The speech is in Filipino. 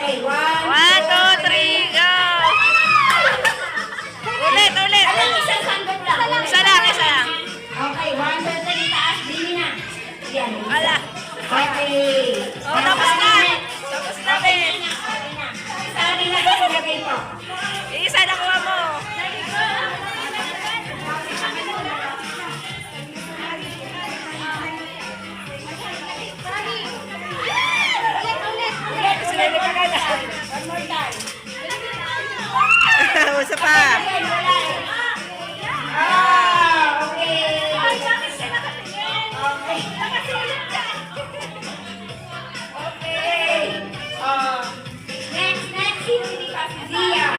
Okay, 1, 1, 2, 3, go! Ulit, ulit. Isang sandok lang. Isa lang, isa lang. Okay, 1, 2, 3, taas. Dili na. Yan. Ala. Okay. Oh, tapos na. Tapos na, Okay Ben. na. Okay na. Isa rin na ito. Lagay po. Isa na kuha mo. Ulit. One more time. Usa pa.